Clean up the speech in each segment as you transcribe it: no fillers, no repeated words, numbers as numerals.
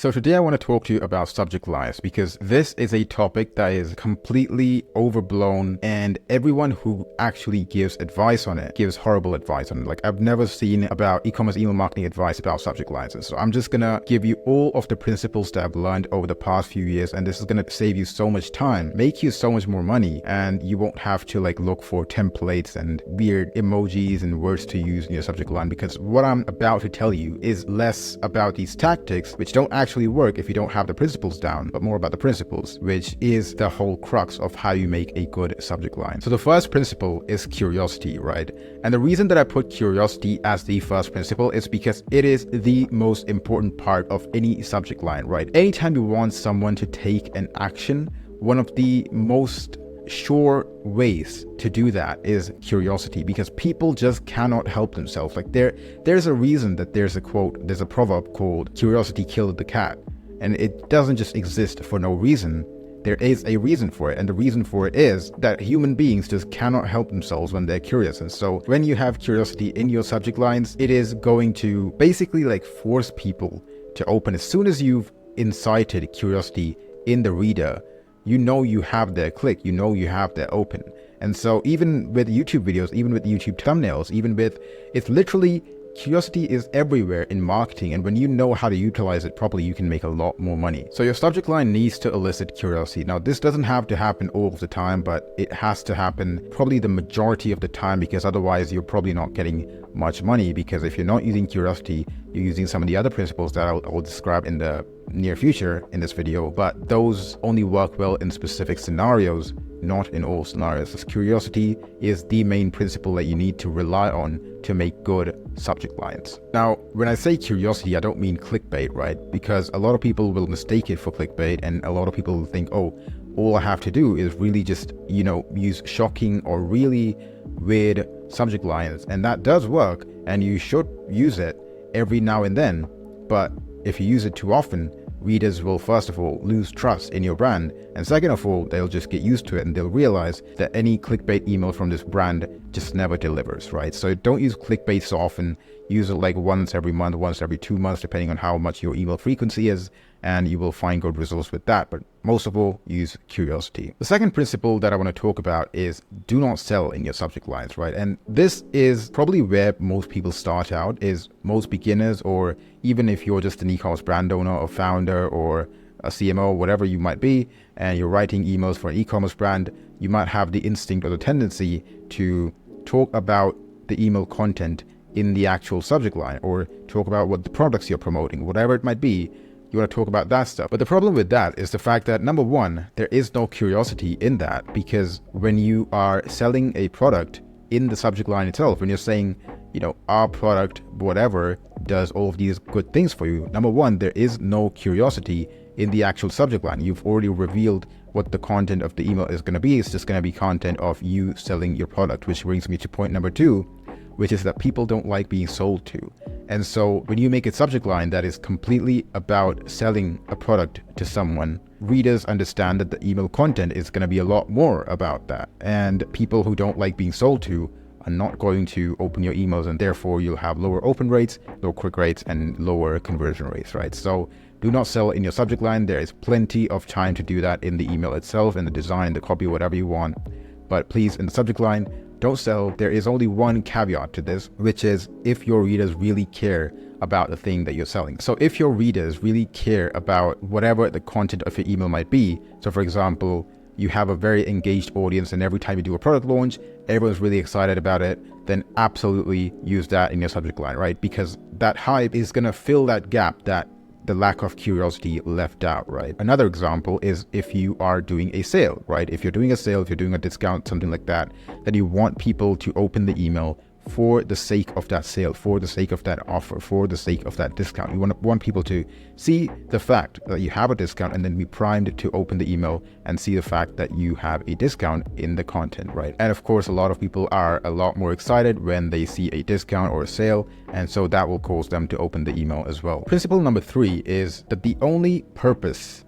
So today I want to talk to you about subject lines because this is a topic that is completely overblown and everyone who actually gives advice on it gives horrible advice on it. Like I've never seen about e-commerce email marketing advice about subject lines. And so I'm just going to give you all of the principles that I've learned over the past few years, and this is going to save you so much time, make you so much more money, and you won't have to look for templates and weird emojis and words to use in your subject line, because what I'm about to tell you is less about these tactics, which don't actually work if you don't have the principles down, but more about the principles, which is the whole crux of how you make a good subject line. So the first principle is curiosity, right? And the reason that I put curiosity as the first principle is because it is the most important part of any subject line, right? Anytime you want someone to take an action, one of the most sure ways to do that is curiosity, because people just cannot help themselves. There's a reason that there's a proverb called "curiosity killed the cat," and it doesn't just exist for no reason. There is a reason for it, and the reason for it is that human beings just cannot help themselves when they're curious. And so when you have curiosity in your subject lines, it is going to basically force people to open. As soon as you've incited curiosity in the reader, you know you have their click, you know you have their open. And so even with YouTube videos, even with YouTube thumbnails, it's literally, curiosity is everywhere in marketing, and when you know how to utilize it properly, you can make a lot more money. So your subject line needs to elicit curiosity. Now, this doesn't have to happen all of the time, but it has to happen probably the majority of the time, because otherwise you're probably not getting much money. Because if you're not using curiosity, you're using some of the other principles that I'll describe in the near future in this video, but those only work well in specific scenarios, not in all scenarios. So curiosity is the main principle that you need to rely on to make good subject lines. Now, when I say curiosity, I don't mean clickbait, right? Because a lot of people will mistake it for clickbait, and a lot of people will think, oh, all I have to do is really just, use shocking or really weird subject lines. And that does work, and you should use it every now and then. But if you use it too often, readers will first of all lose trust in your brand, and second of all, they'll just get used to it and they'll realize that any clickbait email from this brand just never delivers, right? So don't use clickbait so often. Use it once every month, once every 2 months, depending on how much your email frequency is, and you will find good results with that. But most of all, use curiosity. The second principle that I want to talk about is do not sell in your subject lines, right? And this is probably where most people start out, is most beginners, or even if you're just an e-commerce brand owner or founder or a CMO, whatever you might be, and you're writing emails for an e-commerce brand, you might have the instinct or the tendency to talk about the email content in the actual subject line, or talk about what the products you're promoting, whatever it might be. You want to talk about that stuff. But the problem with that is the fact that, number one, there is no curiosity in that, because when you are selling a product in the subject line itself, when you're saying, our product, whatever, does all of these good things for you, number one, there is no curiosity in the actual subject line. You've already revealed what the content of the email is going to be. It's just going to be content of you selling your product, which brings me to point number two, which is that people don't like being sold to. And so when you make a subject line that is completely about selling a product to someone, readers understand that the email content is going to be a lot more about that. And people who don't like being sold to are not going to open your emails, and therefore you'll have lower open rates, lower click rates, and lower conversion rates, right? So do not sell in your subject line. There is plenty of time to do that in the email itself, in the design, the copy, whatever you want. But please, in the subject line, don't sell. There is only one caveat to this, which is if your readers really care about the thing that you're selling. So if your readers really care about whatever the content of your email might be, so for example, you have a very engaged audience and every time you do a product launch, everyone's really excited about it, then absolutely use that in your subject line, right? Because that hype is going to fill that gap that the lack of curiosity left out, right? Another example is if you are doing a sale, right? If you're doing a sale, if you're doing a discount, something like that, then you want people to open the email for the sake of that sale, for the sake of that offer, for the sake of that discount. You want people to see the fact that you have a discount and then be primed to open the email and see the fact that you have a discount in the content, right? And of course, a lot of people are a lot more excited when they see a discount or a sale, and so that will cause them to open the email as well. Principle number 3 is that the only purpose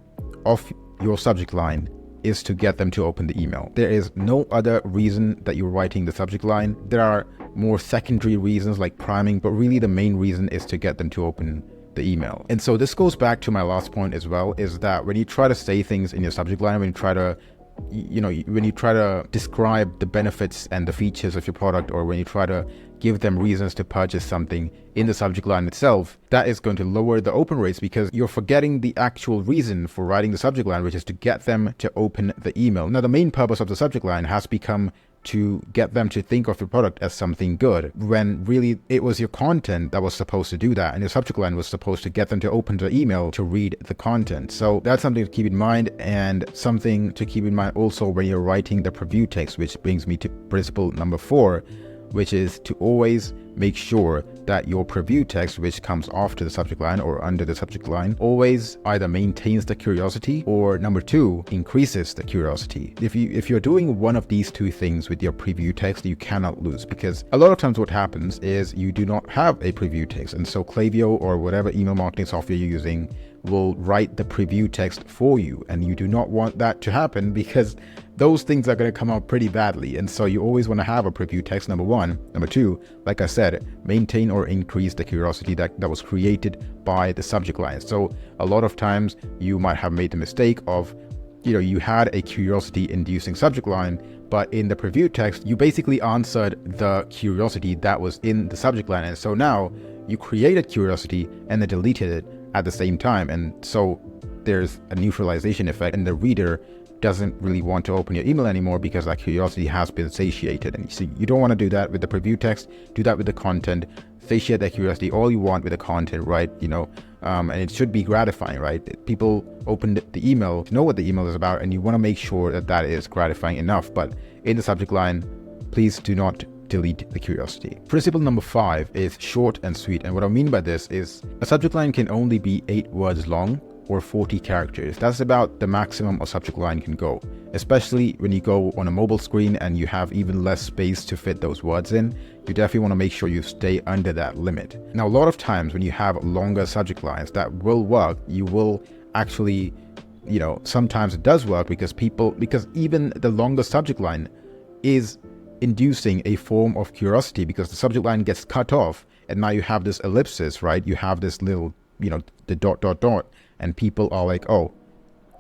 of your subject line is to get them to open the email. There is no other reason that you're writing the subject line. There are more secondary reasons like priming, but really the main reason is to get them to open the email. And so this goes back to my last point as well, is that when you try to say things in your subject line, when you try to describe the benefits and the features of your product, or when you try to give them reasons to purchase something in the subject line itself, that is going to lower the open rates, because you're forgetting the actual reason for writing the subject line, which is to get them to open the email. Now, the main purpose of the subject line has become to get them to think of your product as something good, when really it was your content that was supposed to do that, and your subject line was supposed to get them to open the email to read the content. So that's something to keep in mind, and something to keep in mind also when you're writing the preview text, which brings me to principle number 4, which is to always make sure that your preview text, which comes after the subject line or under the subject line, always either maintains the curiosity, or number 2, increases the curiosity. If you're doing one of these two things with your preview text, you cannot lose, because a lot of times what happens is you do not have a preview text, and so Klaviyo or whatever email marketing software you're using will write the preview text for you, and you do not want that to happen, because those things are going to come out pretty badly. And so you always want to have a preview text, number 1. Number 2, like I said, maintain or increase the curiosity that was created by the subject line. So a lot of times you might have made the mistake of, you had a curiosity inducing subject line, but in the preview text, you basically answered the curiosity that was in the subject line. And so now you created curiosity and then deleted it at the same time. And so there's a neutralization effect, and the reader doesn't really want to open your email anymore because that curiosity has been satiated. And so you don't want to do that with the preview text. Do that with the content. Satiate that curiosity all you want with the content, right? And it should be gratifying, right? People open the email to know what the email is about, and you want to make sure that that is gratifying enough. But in the subject line, please do not delete the curiosity. Principle number 5 is short and sweet. And what I mean by this is a subject line can only be 8 words long or 40 characters. That's about the maximum a subject line can go, especially when you go on a mobile screen and you have even less space to fit those words in. You definitely want to make sure you stay under that limit. Now, a lot of times when you have longer subject lines that will work, you will actually, sometimes it does work because even the longer subject line is inducing a form of curiosity, because the subject line gets cut off and now you have this ellipsis, right? You have this little, the dot, and people are like, oh,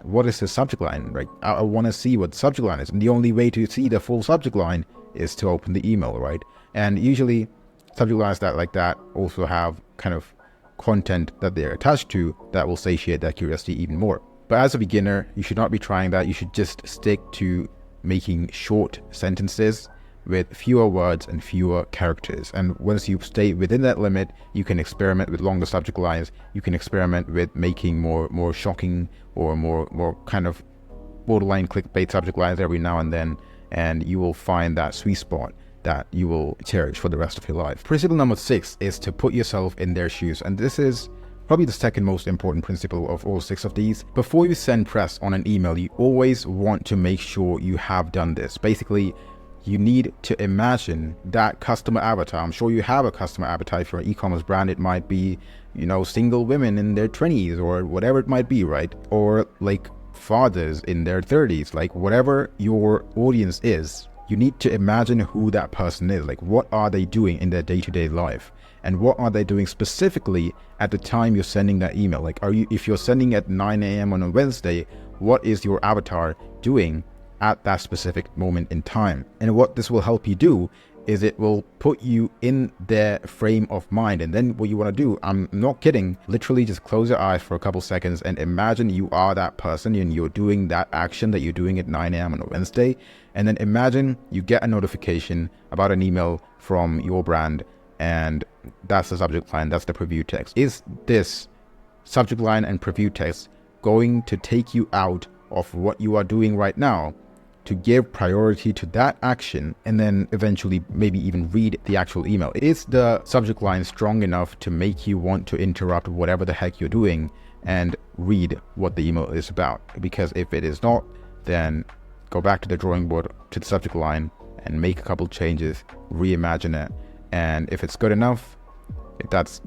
what is the subject line? Right? I want to see what the subject line is. And the only way to see the full subject line is to open the email, right? And usually subject lines like that also have kind of content that they're attached to that will satiate that curiosity even more. But as a beginner, you should not be trying that. You should just stick to making short sentences with fewer words and fewer characters. And once you stay within that limit, you can experiment with longer subject lines. You can experiment with making more shocking or more kind of borderline clickbait subject lines every now and then, and you will find that sweet spot that you will cherish for the rest of your life. Principle number 6 is to put yourself in their shoes. And this is probably the second most important principle of all 6 of these. Before you send press on an email, you always want to make sure you have done this. Basically, you need to imagine that customer avatar. I'm sure you have a customer avatar for an e-commerce brand. It might be, single women in their 20s or whatever it might be, right? Or like fathers in their 30s, like whatever your audience is, you need to imagine who that person is. Like, what are they doing in their day-to-day life? And what are they doing specifically at the time you're sending that email? Like, if you're sending at 9 a.m. on a Wednesday, what is your avatar doing at that specific moment in time? And what this will help you do is it will put you in their frame of mind. And then what you want to do, I'm not kidding, literally just close your eyes for a couple seconds and imagine you are that person and you're doing that action that you're doing at 9 a.m. on a Wednesday. And then imagine you get a notification about an email from your brand, and that's the subject line, that's the preview text. Is this subject line and preview text going to take you out of what you are doing right now to give priority to that action, and then eventually maybe even read the actual email? Is the subject line strong enough to make you want to interrupt whatever the heck you're doing and read what the email is about? Because if it is not, then go back to the drawing board, to the subject line, and make a couple changes, reimagine it. And if it's good enough, that's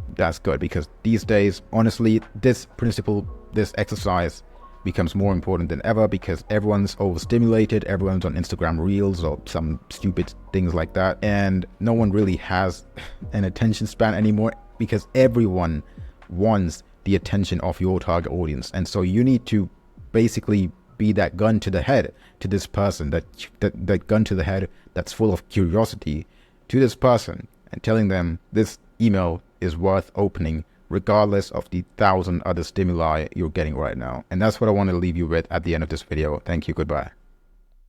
good. Because these days, honestly, this principle, this exercise becomes more important than ever, because everyone's overstimulated, everyone's on Instagram Reels or some stupid things like that, and no one really has an attention span anymore, because everyone wants the attention of your target audience. And so you need to basically be that gun to the head to this person, that gun to the head that's full of curiosity to this person, and telling them this email is worth opening regardless of the 1,000 other stimuli you're getting right now. And that's what I want to leave you with at the end of this video. Thank you. Goodbye.